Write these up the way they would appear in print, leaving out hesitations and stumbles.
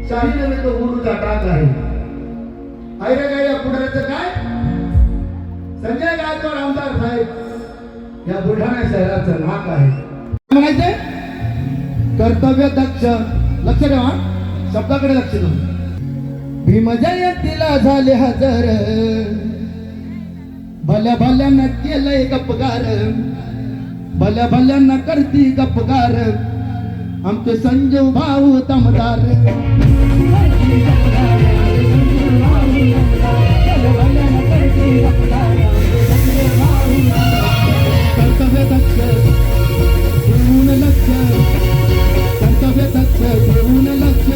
शाही नव्हे तो गुरुचा टाक आहे. आयरे काय या पुढाऱ्याचं काय? संजय गायकवाड आमदार साहेब या बुलढाणा शहराचं नाक आहे. म्हणायचंय कर्तव्य दक्ष. लक्ष ठेवा, शब्दाकडे लक्ष द्या. भीम जयंतीला झाले हजर, भल्या भल्यांना केलंय गपगार, भल्या भल्यांना करती गपगार आमचे संजीव भाऊ दमदार. कर्तव्य दक्ष घेऊन लक्ष, कर्तव्य दक्ष घेऊन लक्ष,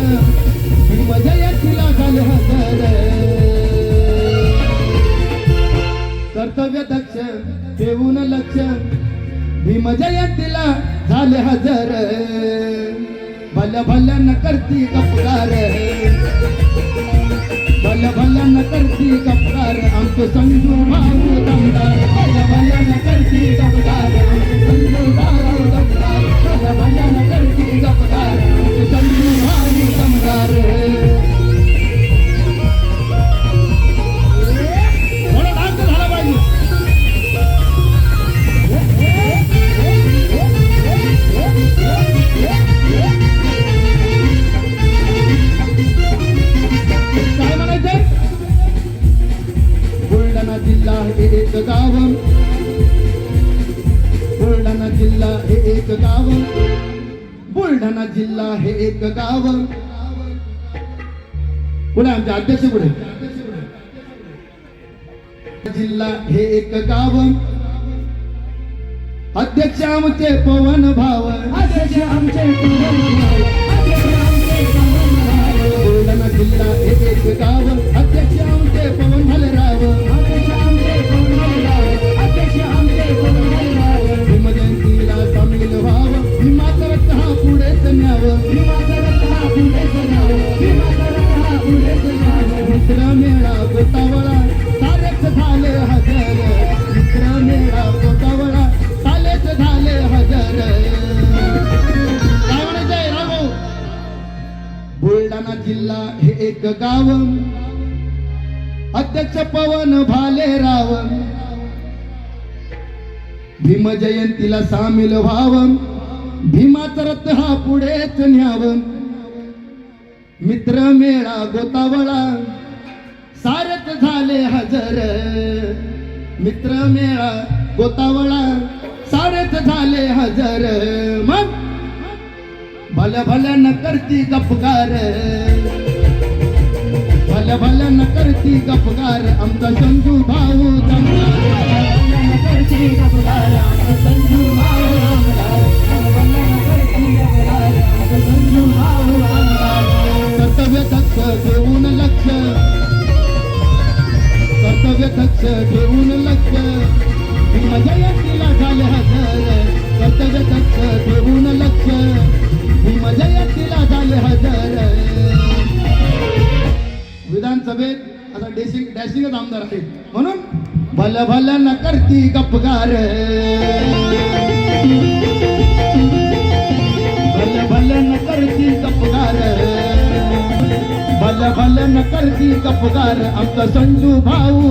भीम जयंतीला झाले हजर. कर्तव्य दक्ष घेऊन लक्ष, भीम जयंतीला झाले हजर, भल्या भल्यांना करती गपगार, भल्या भल्यांना करती गपगार आमचे संजू भाऊ दमदार. भल्या भल्यांना करती गपगार आमचे संजू भाऊ दमदार, भल्या भल्यांना करती गपगार आमचे संजू भाऊ दमदार. थोडा डान्स झाला पाहिजे. काय म्हणायचं? बुलढाणा जिल्हा हे एक गाव, बुलढाणा जिल्हा हे एक गाव, बुलढाणा जिल्हा हे एक गाव. पुढे आमचे अध्यक्ष पुढे. जिल्हा हे एक गाव, अध्यक्ष आमचे पवन भाव, अध्यक्ष आमचे पवन भाव, बुलढाणा जिल्हा हे एक गाव, अध्यक्ष आमचे पवन भालेराव, अध्यक्ष आमचे पवन भालेराव, अध्यक्ष आमचे पवन भालेराव. भीम जयंतीला सामील व्हावं, भीमाचा रथ हा पुढेच न्यावं, भीमाचा रथ हा पुढेच न्यावं, भीमाचा रथ हा पुढेच न्यावं. मित्र मेळा गोतावळा सारेच झाले हजर, मित्र मेळा गोतावळा सालेच झाले हजर. काय म्हणायचंय राघव? बुलढाणा जिल्हा हे एक गाव, अध्यक्ष पवन भालेराव, भीम जयंतीला सामील व्हावं, भीमाचा रथ हा पुढेच न्यावं, मित्र मेळा गोतावळा सारेच झाले हजर, मित्र मेळा गोतावळा सारेच झाले हजर. मग भल्या भल्यांना करती गपगार, भल्या भल्यांना करती गपगार आमचा संजू भाऊ दमदार. करती गपगार आमचा संजू भाऊ दमदार, भल्यांना करती गपगार आमचा संजू भाऊ दमदार. कर्तव्य दक्ष घेऊन लक्ष, कर्तव्य दक्ष घेऊन लक्ष, भीम जयंतीला झाले हजर. कर्तव्य दक्ष घेऊन लक्ष, भीम जयंतीला झाले हजर. विधानसभेत आता डॅशिंगच आमदार आहेत म्हणून भल्या भल्यांना करती गपगार, भल्या भल्यांना करती गपगार, भल्या भल्यांना करती गपगार आमचा संजू भाऊ